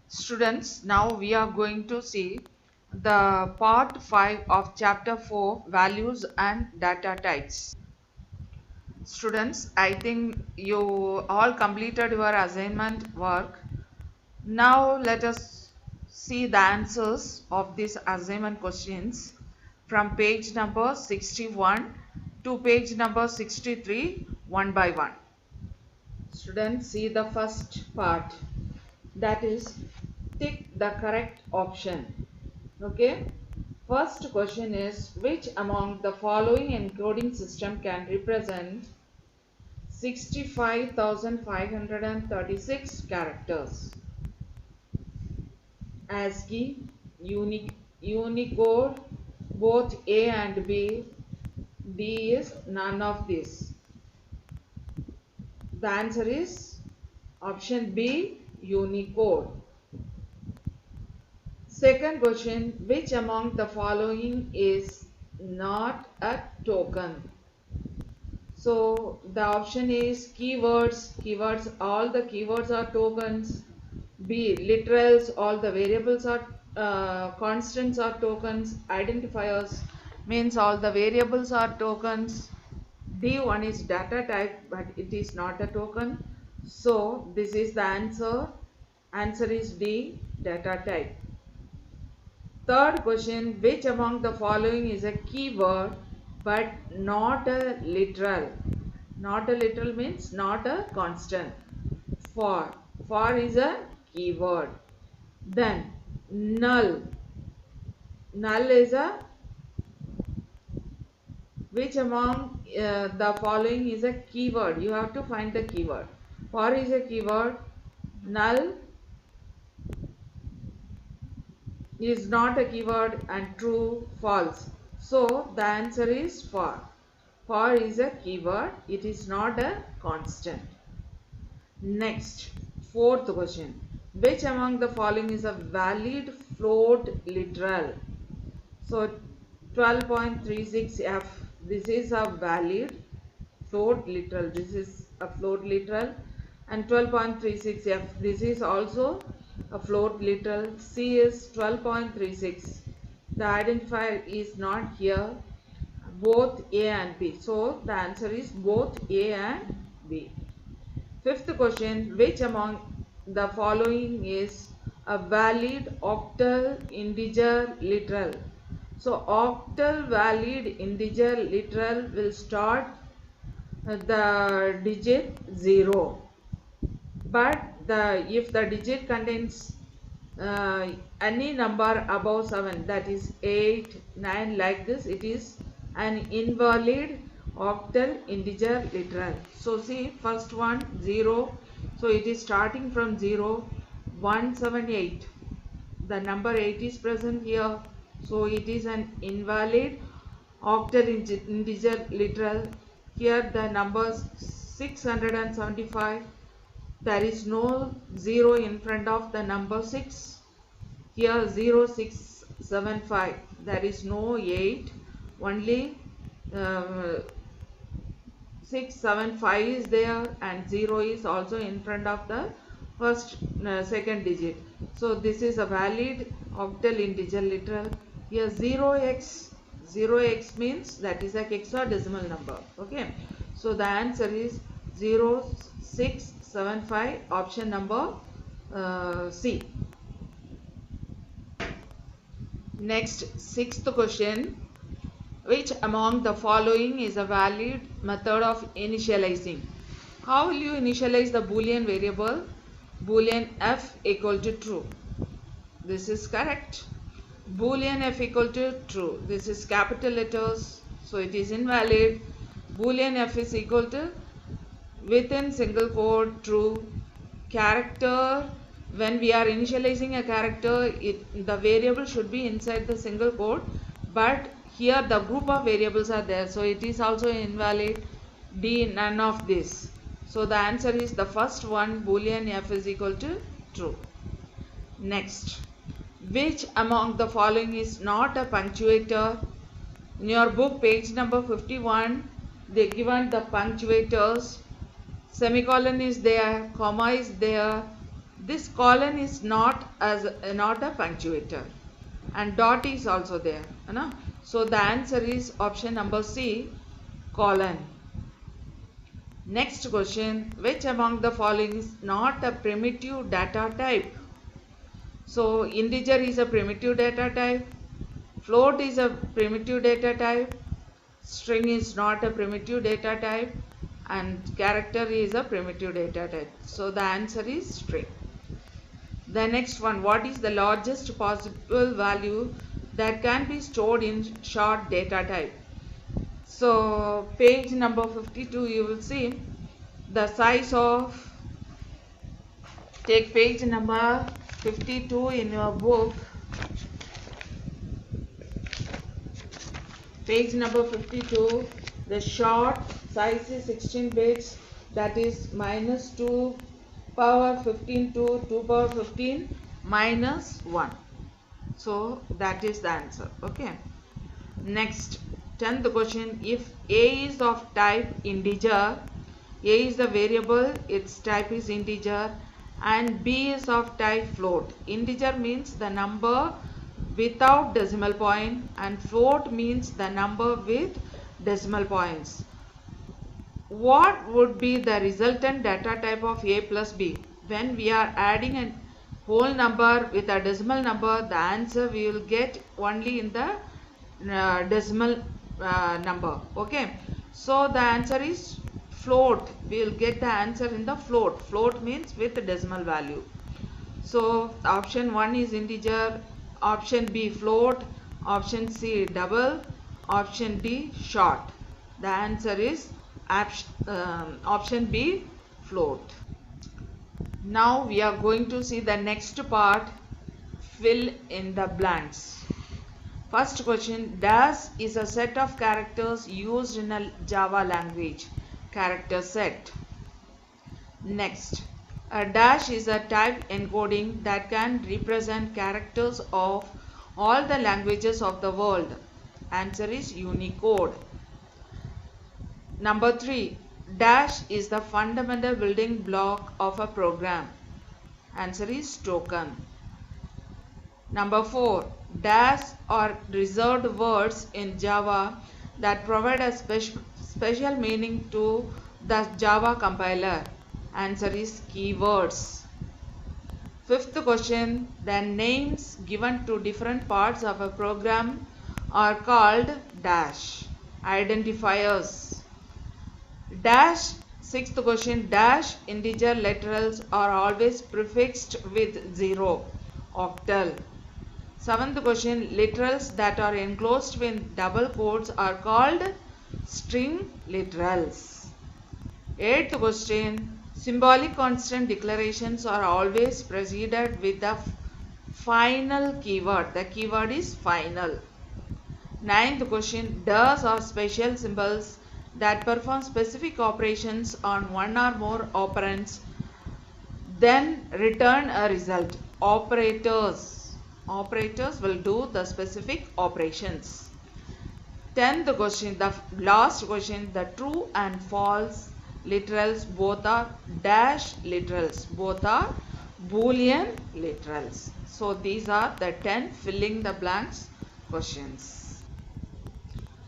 Students, now we are going to see the part 5 of chapter 4, values and data types. Students, I think you all completed your assignment work. Now let us see the answers of these assignment questions from page number 61 to page number 63 one by one. Students, see the first part, that is tick the correct option. Okay, first question is, which among the following encoding system can represent 65,536 characters? ASCII, Unicode, both A and B. D is none of this. The answer is option B, Unicode. Second question, which among the following is not a token? So the option is keywords. Keywords, all the keywords are tokens. B, literals, all the variables are constants are tokens. Identifiers means all the variables are tokens. D, one is data type, but it is not a token. So this is the answer. Answer is D, data type. Third question, which among the following is a keyword but not a literal? Not a literal means not a constant. For. For is a keyword. Then null. Null is a, which among the following is a keyword? You have to find the keyword. For is a keyword. Null is not a keyword, and true, false. So the answer is for. For is a keyword, it is not a constant. Next, fourth question. Which among the following is a valid float literal? So 12.36F, this is a valid float literal. This is a float literal. And 12.36F, this is also a float literal. C is 12.36. The identifier is not here. Both A and B. So the answer is both A and B. Fifth question, which among the following is a valid octal integer literal? So octal valid integer literal will start the digit 0, but if the digit contains any number above 7, that is 8, 9, like this, it is an invalid octal integer literal. So see, first one 0, so it is starting from 0, 178. The number 8 is present here, so it is an invalid octal integer literal. Here the numbers 675, there is no 0 in front of the number 6. Here 0675, there is no 8, only 675 is there, and 0 is also in front of the second digit. So this is a valid octal integer literal. Here 0x, 0x means that is a hexadecimal number. Okay, so the answer is 0675, option number C. Next, sixth question. Which among the following is a valid method of initializing? How will you initialize the Boolean variable? Boolean f equal to true. This is correct. Boolean f equal to true. This is capital letters, so it is invalid. Boolean f is equal to within single quote true. Character, when we are initializing a character, the variable should be inside the single quote, but here the group of variables are there, so it is also invalid. D, none of this. So the answer is the first one, Boolean f is equal to true. Next, which among the following is not a punctuator? In your book, page number 51, they given the punctuators. Semicolon is there, comma is there, This colon is not a punctuator, and dot is also there, so the answer is option number C, colon. Next question, which among the following is not a primitive data type? So integer is a primitive data type, float is a primitive data type, string is not a primitive data type, and character is a primitive data type. So the answer is string. The next one, what is the largest possible value that can be stored in short data type? So page number 52, you will see the size of, take page number 52 in your book. Page number 52, the short size is 16 bits, that is minus 2 power 15 to 2 power 15 minus 1. So that is the answer. Okay. Next, 10th question, if A is of type integer, A is the variable, its type is integer, and B is of type float. Integer means the number without decimal point, and float means the number with decimal points. What would be the resultant data type of A plus B? When we are adding a whole number with a decimal number, the answer we will get only in the decimal number. Okay, so the answer is float. We will get the answer in the float. Float means with decimal value. So option 1 is integer, option B float, option C double, option D short. The answer is option B float. Now we are going to see the next part, fill in the blanks. First question, dash is a set of characters used in a Java language. Character set. Next, a dash is a type encoding that can represent characters of all the languages of the world. Answer is Unicode. Number 3, dash is the fundamental building block of a program. Answer is token. Number 4, dash are reserved words in Java that provide a special meaning to the Java compiler. Answer is keywords. Fifth question, the names given to different parts of a program are called dash, identifiers. Dash, sixth question, dash integer literals are always prefixed with 0, octal. Seventh question, literals that are enclosed with double quotes are called string literals. Eighth question, symbolic constant declarations are always preceded with the final keyword. The keyword is final. Ninth question, does are special symbols that perform specific operations on one or more operands, then return a result. Operators will do the specific operations. 10th question, the last question, the true and false literals both are dash literals, both are Boolean literals. So these are the 10 filling the blanks questions.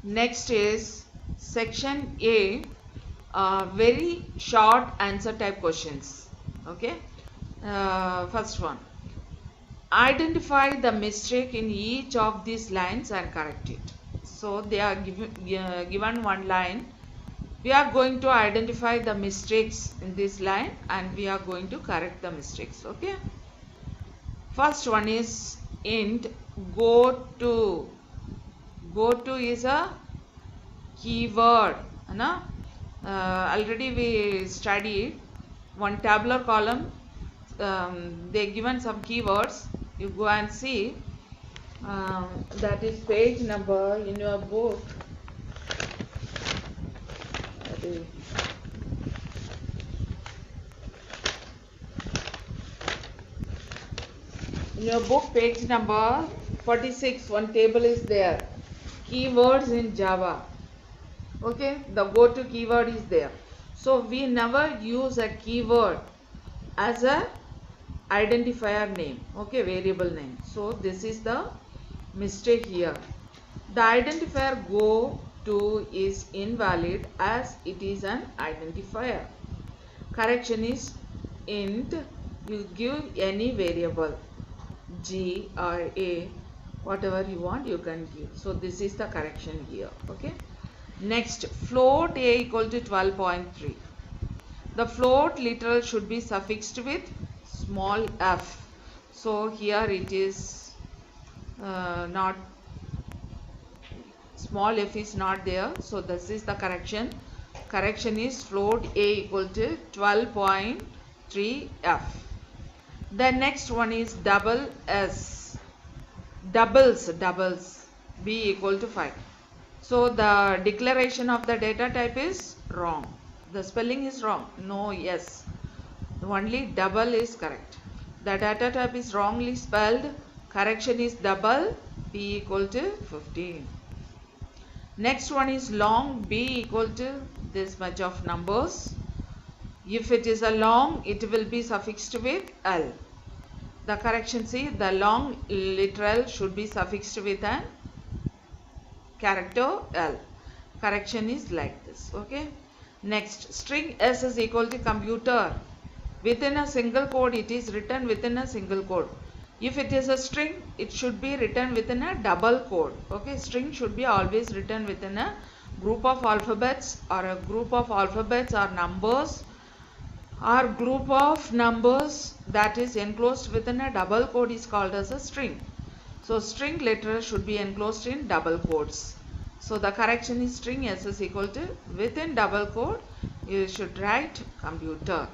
Next is section A, very short answer type questions. Okay, first one, identify the mistake in each of these lines and correct it. So they are given one line. We are going to identify the mistakes in this line and we are going to correct the mistakes. Okay. First one is int go to. Go to is a keyword. Already we studied one tabular column. They given some keywords. You go and see. That is page number in your book. In your book, page number 46, one table is there. Keywords in Java. Okay, the go to keyword is there. So we never use a keyword as a identifier name, okay, variable name. So this is the mistake here. The identifier go to is invalid as it is an identifier. Correction is int, you give any variable g or a, whatever you want you can give. So this is the correction here, okay. Next, float a equal to 12.3. The float literal should be suffixed with small f. So here it is not, small f is not there. So this is the correction. Correction is float a equal to 12.3 f. The next one is double s, doubles b equal to 5. So the declaration of the data type is wrong. The spelling is wrong. No, yes. Only double is correct. The data type is wrongly spelled. Correction is double, b equal to 15. Next one is long, b equal to this much of numbers. If it is a long, it will be suffixed with l. The correction, see, the long literal should be suffixed with an character l. Correction is like this, okay. Next, string s is equal to computer. Within a single quote, it is written within a single quote. If it is a string, it should be written within a double quote, okay. String should be always written within a group of alphabets, or a group of alphabets or numbers, or group of numbers that is enclosed within a double quote is called as a string. So string letter should be enclosed in double quotes. So the correction is string s is equal to, within double quote you should write computer.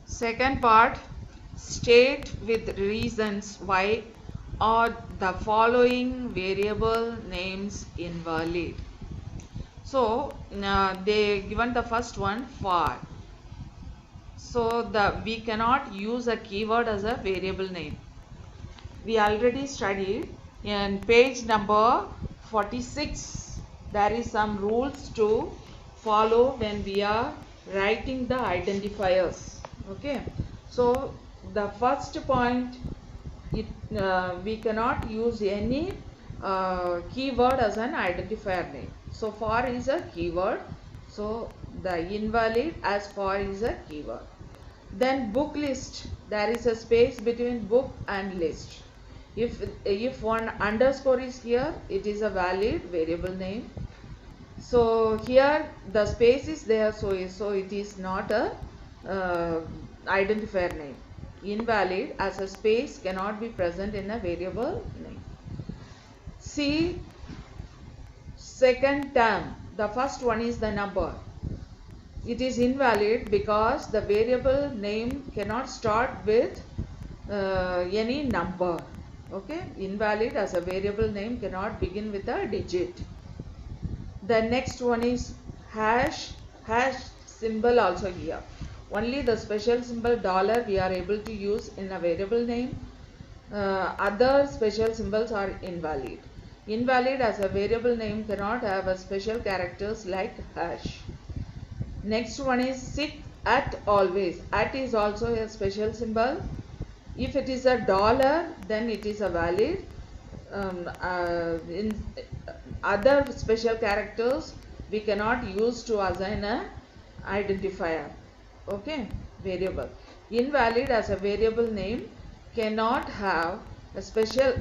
Second part, state with reasons why are the following variable names invalid. So they given the first one, for. So we cannot use a keyword as a variable name. We already studied in page number 46. There is some rules to follow when we are writing the identifiers, okay. So the first point, we cannot use any keyword as an identifier name. So for is a keyword, so the invalid as for is a keyword. Then book list, there is a space between book and list. If one underscore is here, it is a valid variable name. So here the space is there, so it is not a identifier name. Invalid as a space cannot be present in a variable name. See, second term, the first one is the number. It is invalid because the variable name cannot start with any number, okay. Invalid as a variable name cannot begin with a digit. The next one is hash symbol also here. Only the special symbol dollar we are able to use in a variable name. Other special symbols are invalid. Invalid as a variable name cannot have a special characters like hash. Next one is sit at always. At is also a special symbol. If it is a dollar, then it is a valid. In other special characters we cannot use to assign a identifier, okay, variable. Invalid as a variable name cannot have a special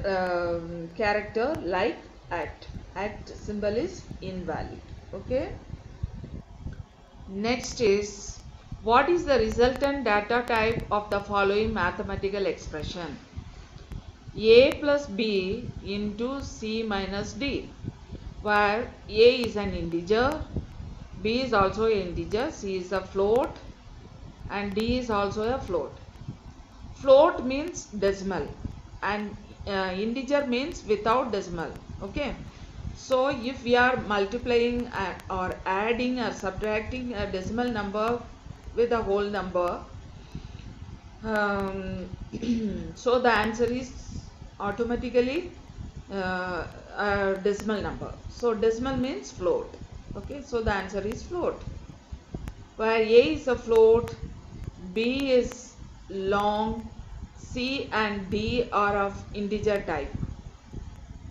character like at. At symbol is invalid, okay. Next is, what is the resultant data type of the following mathematical expression? A plus B into C minus D, where A is an integer, B is also an integer, C is a float, and D is also a float. Float means decimal and integer means without decimal, okay. So if we are multiplying or adding or subtracting a decimal number with a whole number, so the answer is automatically a decimal number. So decimal means float, okay. So the answer is float. Where A is a float, B is long, C and D are of integer type.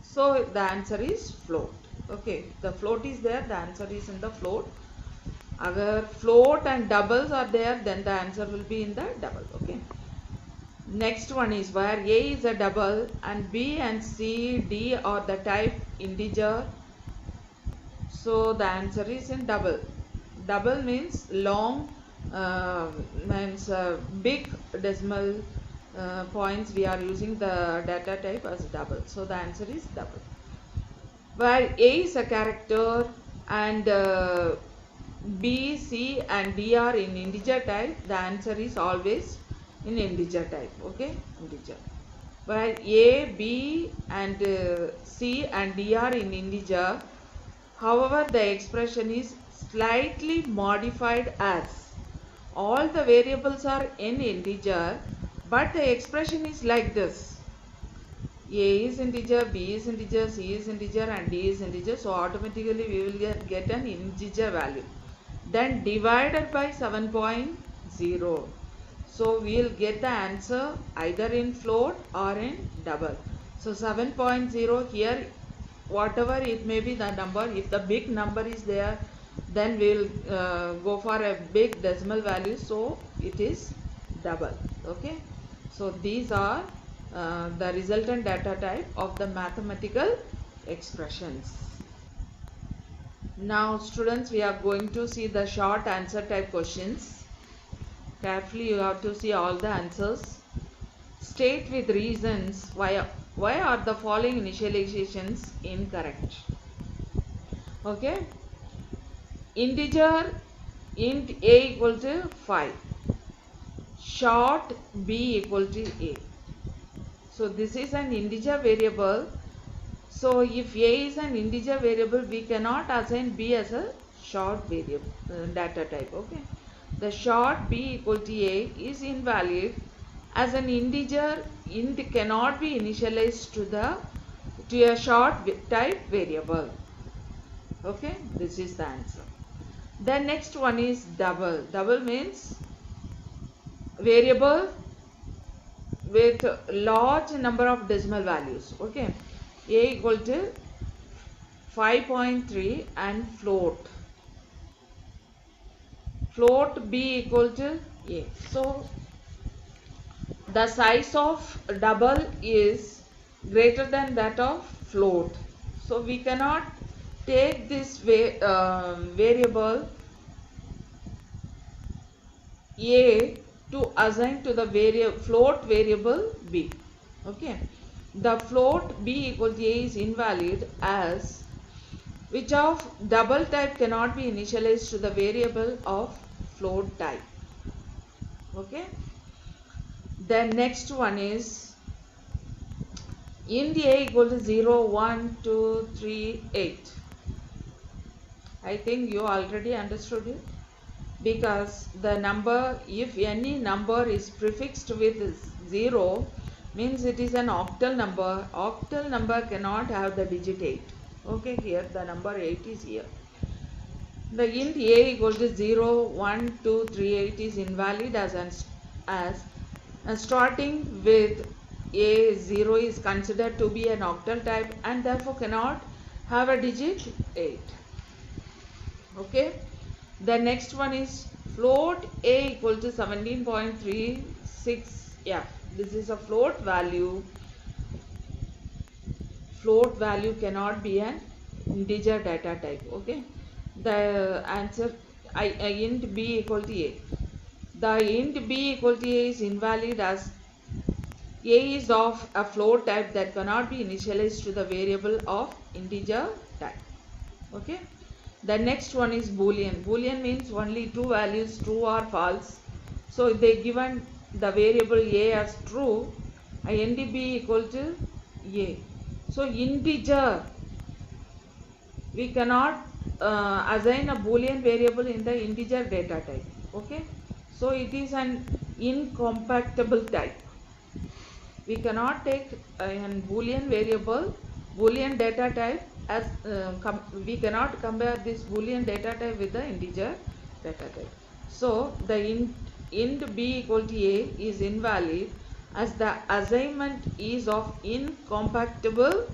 So the answer is float. Okay, the float is there, the answer is in the float. Agar float and doubles are there, then the answer will be in the double. Okay. Next one is where A is a double and B and C, D are the type integer. So the answer is in double. Double means long, means big decimal points. We are using the data type as double. So the answer is double. Where A is a character and B, C and D are in integer type, the answer is always in integer type. Okay, integer. Where A, B and C and D are in integer, however the expression is slightly modified as all the variables are in integer, but the expression is like this. A is integer, B is integer, C is integer and D is integer. So automatically we will get an integer value. Then divided by 7.0. So we will get the answer either in float or in double. So 7.0 here, whatever it may be the number, if the big number is there, then we will go for a big decimal value. So it is double. Okay. So these are the resultant data type of the mathematical expressions. Now students, we are going to see the short answer type questions. Carefully you have to see all the answers. State with reasons why are the following initializations incorrect. Okay. Integer int a equal to 5. Short b equal to a. So this is an integer variable. So if a is an integer variable, we cannot assign b as a short variable data type. Okay. The short b equal to a is invalid as an integer. Int cannot be initialized to a short type variable. Okay. This is the answer. The next one is double. Double means variable with large number of decimal values. Okay. A equal to 5.3 and float. Float b equal to a. So the size of double is greater than that of float. So we cannot take this variable a to assign to the float variable b. Okay. The float b equal to a is invalid as which of double type cannot be initialized to the variable of float type. Okay. The next one is int a equal to 0, 1, 2, 3, 8. I think you already understood it, because the number, if any number is prefixed with 0, means it is an octal number. Octal number cannot have the digit 8. Okay, here the number 8 is here. The int a equal to 0, 1, 2, 3, 8 is invalid as starting with a 0 is considered to be an octal type and therefore cannot have a digit 8. Okay. The next one is float a equal to 17.36f. This is a float value. Float value cannot be an integer data type. Okay. The answer int b equal to a. The int b equal to a is invalid as a is of a float type that cannot be initialized to the variable of integer type. Okay. The next one is boolean. Boolean means only two values, true or false. So if they given the variable a as true, int b equal to a. So integer, we cannot assign a boolean variable in the integer data type. Okay. So it is an incompatible type. We cannot take a boolean variable, boolean data type as we cannot compare this boolean data type with the integer data type. So the int b equal to a is invalid as the assignment is of incompatible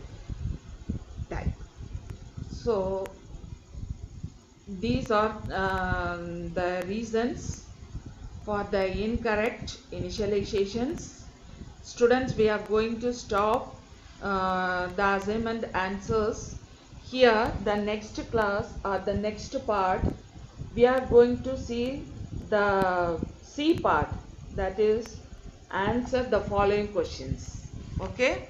type. So these are the reasons for the incorrect initializations. Students, we are going to stop the assignment answers here. The next class or the next part, we are going to see the C part, that is answer the following questions. Okay.